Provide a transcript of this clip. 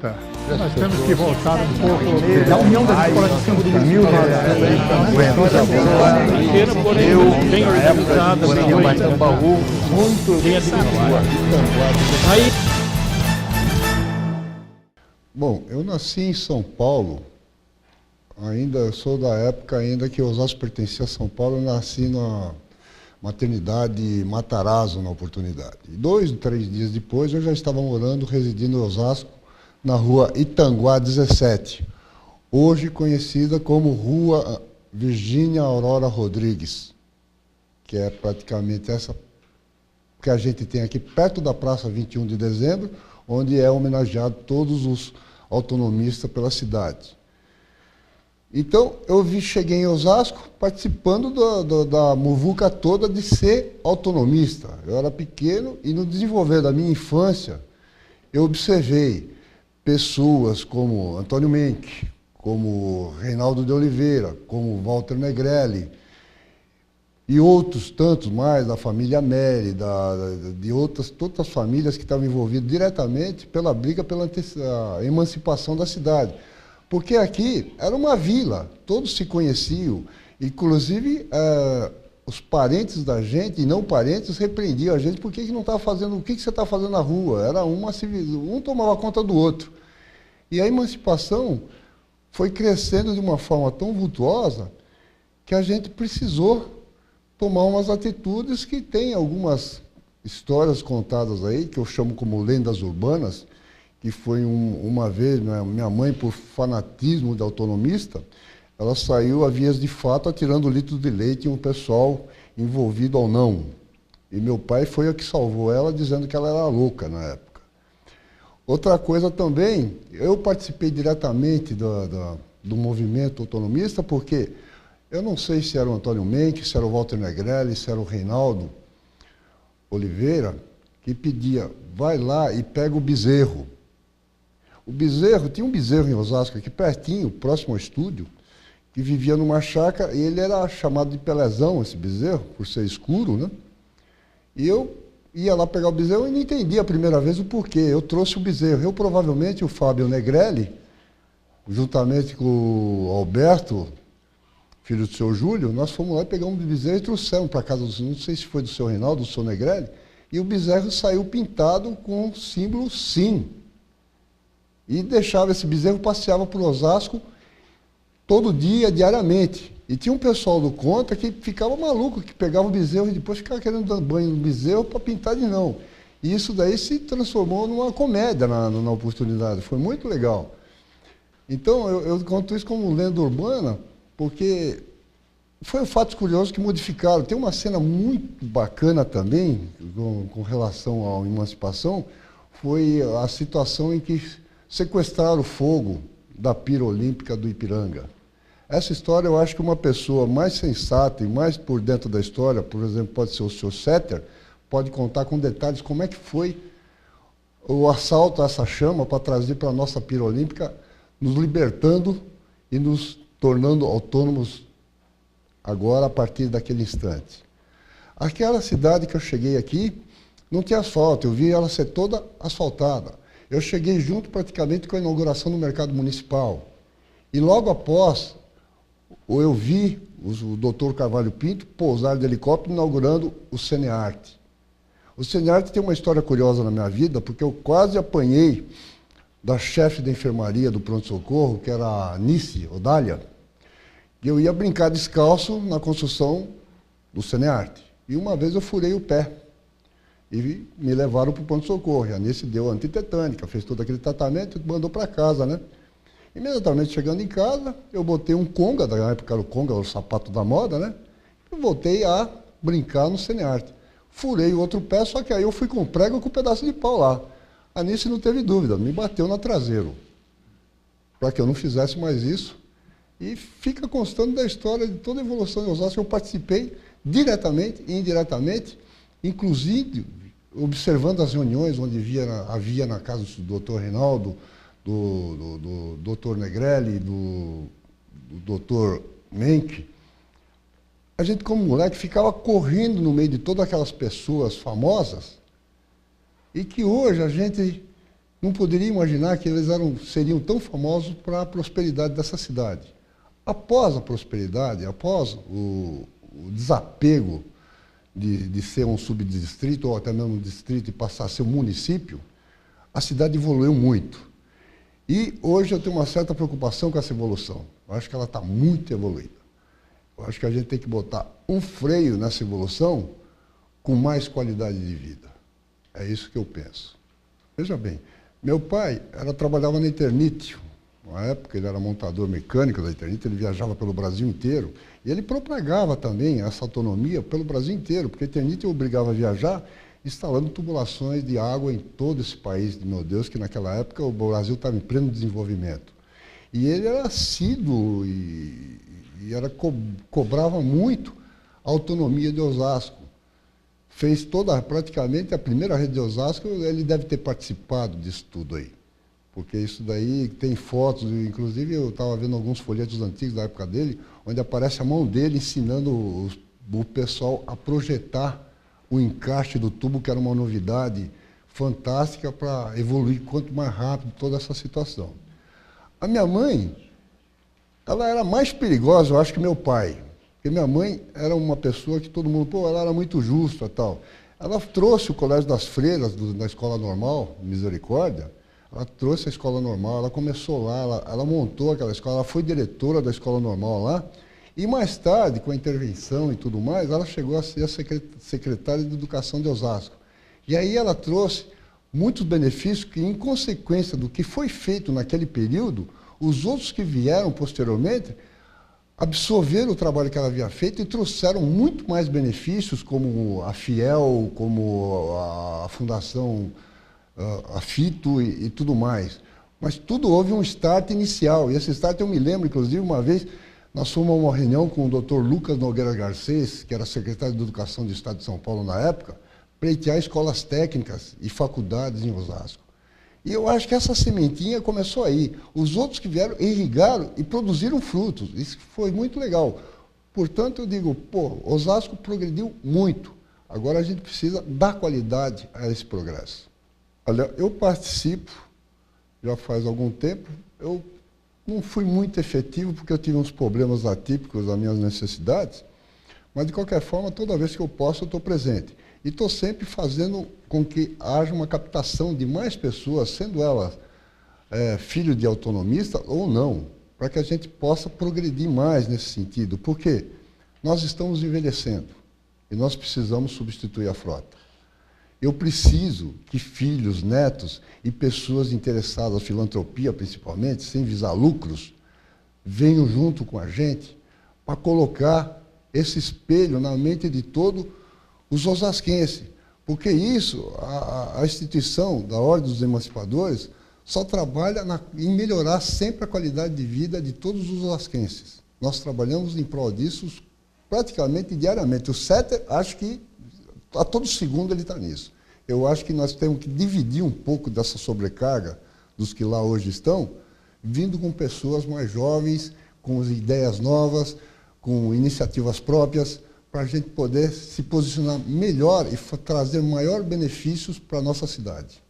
Tá. Nós temos que voltar um pouco da união das escolas de samba do Brasil. Eu, bem organizada, muito bem administrada. Bom, eu nasci em São Paulo, ainda sou da época ainda que Osasco pertencia a São Paulo, eu nasci na maternidade Matarazzo, na oportunidade. 2 ou 3 dias depois eu já estava morando, residindo em Osasco, na rua Itanguá 17, hoje conhecida como Rua Virgínia Aurora Rodrigues, que é praticamente essa que a gente tem aqui perto da Praça 21 de Dezembro, onde é homenageado todos os autonomistas pela cidade. Então, eu cheguei em Osasco participando da muvuca toda de ser autonomista. Eu era pequeno e no desenvolver da minha infância, eu observei pessoas como Antônio Menck, como Reinaldo de Oliveira, como Walter Negrelli, e outros tantos mais, da família Meri, de todas as famílias que estavam envolvidas diretamente pela briga pela emancipação da cidade. Porque aqui era uma vila, todos se conheciam, inclusive os parentes da gente e não parentes repreendiam a gente, por que não estava fazendo, o que você está fazendo na rua? Era um tomava conta do outro. E a emancipação foi crescendo de uma forma tão vultuosa que a gente precisou tomar umas atitudes que tem algumas histórias contadas aí, que eu chamo como lendas urbanas, que foi uma vez, minha mãe, por fanatismo de autonomista, ela saiu a vias de fato atirando litros de leite em um pessoal envolvido ou não. E meu pai foi o que salvou ela, dizendo que ela era louca na época. Outra coisa também, eu participei diretamente do movimento autonomista, porque eu não sei se era o Antônio Menck, se era o Walter Negrelli, se era o Reinaldo Oliveira, que pedia, vai lá e pega o bezerro. O bezerro, tinha um bezerro em Osasco, aqui pertinho, próximo ao estúdio, que vivia numa chácara, e ele era chamado de Pelezão, esse bezerro, por ser escuro, né? E eu ia lá pegar o bezerro e não entendia a primeira vez o porquê. Eu trouxe o bezerro. Eu, provavelmente, o Fábio Negrelli, juntamente com o Alberto, filho do seu Júlio, nós fomos lá e pegamos o bezerro e trouxemos para casa do senhor, não sei se foi do seu Reinaldo, do seu Negrelli, e o bezerro saiu pintado com o símbolo SIM. E deixava esse bezerro, passeava por Osasco todo dia, diariamente. E tinha um pessoal do contra que ficava maluco, que pegava o bezerro e depois ficava querendo dar banho no bezerro para pintar de não. E isso daí se transformou numa comédia na oportunidade, foi muito legal. Então, eu conto isso como lenda urbana, porque foi um fato curioso que modificaram. Tem uma cena muito bacana também, com relação à emancipação, foi a situação em que sequestraram o fogo da pira olímpica do Ipiranga. Essa história, eu acho que uma pessoa mais sensata e mais por dentro da história, por exemplo, pode ser o Sr. Setter, pode contar com detalhes como é que foi o assalto a essa chama para trazer para a nossa pira olímpica, nos libertando e nos tornando autônomos agora a partir daquele instante. Aquela cidade que eu cheguei aqui não tinha asfalto, eu vi ela ser toda asfaltada. Eu cheguei junto praticamente com a inauguração do mercado municipal. E logo após, eu vi o doutor Carvalho Pinto pousar de helicóptero inaugurando o Cinearte. O Cinearte tem uma história curiosa na minha vida, porque eu quase apanhei da chefe da enfermaria do pronto-socorro, que era a Anice Odália, e eu ia brincar descalço na construção do Cinearte. E uma vez eu furei o pé. E me levaram para o pronto-socorro. A Anice deu antitetânica, fez todo aquele tratamento e mandou para casa, né? Imediatamente chegando em casa, eu botei um conga, da época era o conga, o sapato da moda, né? E voltei a brincar no Cinearte. Furei o outro pé, só que aí eu fui com prego com um pedaço de pau lá. A Anice não teve dúvida, me bateu na traseira, para que eu não fizesse mais isso. E fica constando da história de toda a evolução de Osasco. Eu participei diretamente e indiretamente, inclusive observando as reuniões onde havia na casa do Dr. Reinaldo, do Dr. Negrelli, do Dr. Menck. A gente, como moleque, ficava correndo no meio de todas aquelas pessoas famosas e que hoje a gente não poderia imaginar que eles seriam tão famosos para a prosperidade dessa cidade. Após a prosperidade, após o desapego de ser um subdistrito, ou até mesmo um distrito, e passar a ser um município, a cidade evoluiu muito. E hoje eu tenho uma certa preocupação com essa evolução. Eu acho que ela está muito evoluída. Eu acho que a gente tem que botar um freio nessa evolução com mais qualidade de vida. É isso que eu penso. Veja bem, meu pai trabalhava na Eternit. Na época ele era montador mecânico da Eternit, ele viajava pelo Brasil inteiro. E ele propagava também essa autonomia pelo Brasil inteiro, porque a Eternit obrigava a viajar instalando tubulações de água em todo esse país, meu Deus, que naquela época o Brasil estava em pleno desenvolvimento. E ele era assíduo e cobrava muito a autonomia de Osasco. Fez praticamente a primeira rede de Osasco, ele deve ter participado disso tudo aí. Porque isso daí tem fotos, inclusive eu estava vendo alguns folhetos antigos da época dele, onde aparece a mão dele ensinando o pessoal a projetar o encaixe do tubo, que era uma novidade fantástica para evoluir quanto mais rápido toda essa situação. A minha mãe, ela era mais perigosa, eu acho, que meu pai. Porque minha mãe era uma pessoa que todo mundo, ela era muito justa e tal. Ela trouxe o Colégio das Freiras da Escola Normal, Misericórdia, ela trouxe a Escola Normal, ela começou lá, ela montou aquela escola, ela foi diretora da Escola Normal lá, e mais tarde, com a intervenção e tudo mais, ela chegou a ser a secretária de Educação de Osasco. E aí ela trouxe muitos benefícios que, em consequência do que foi feito naquele período, os outros que vieram posteriormente absorveram o trabalho que ela havia feito e trouxeram muito mais benefícios, como a Fiel, como a Fundação, a Fito e tudo mais. Mas tudo houve um start inicial, e esse start eu me lembro, inclusive, uma vez, nós fomos a uma reunião com o Dr. Lucas Nogueira Garcês, que era secretário de Educação do Estado de São Paulo na época, pleitear escolas técnicas e faculdades em Osasco. E eu acho que essa sementinha começou aí. Os outros que vieram irrigaram e produziram frutos. Isso foi muito legal. Portanto, eu digo, Osasco progrediu muito. Agora a gente precisa dar qualidade a esse progresso. Olha, eu participo, já faz algum tempo, eu não fui muito efetivo porque eu tive uns problemas atípicos das minhas necessidades, mas de qualquer forma, toda vez que eu posso, eu estou presente. E estou sempre fazendo com que haja uma captação de mais pessoas, sendo elas filho de autonomista ou não, para que a gente possa progredir mais nesse sentido. Porque nós estamos envelhecendo e nós precisamos substituir a frota. Eu preciso que filhos, netos e pessoas interessadas na filantropia, principalmente, sem visar lucros, venham junto com a gente para colocar esse espelho na mente de todos os osasquenses. Porque isso, a instituição da Ordem dos Emancipadores só trabalha em melhorar sempre a qualidade de vida de todos os osasquenses. Nós trabalhamos em prol disso praticamente diariamente. O Setter, acho que a todo segundo ele está nisso. Eu acho que nós temos que dividir um pouco dessa sobrecarga dos que lá hoje estão, vindo com pessoas mais jovens, com ideias novas, com iniciativas próprias, para a gente poder se posicionar melhor e trazer maior benefícios para a nossa cidade.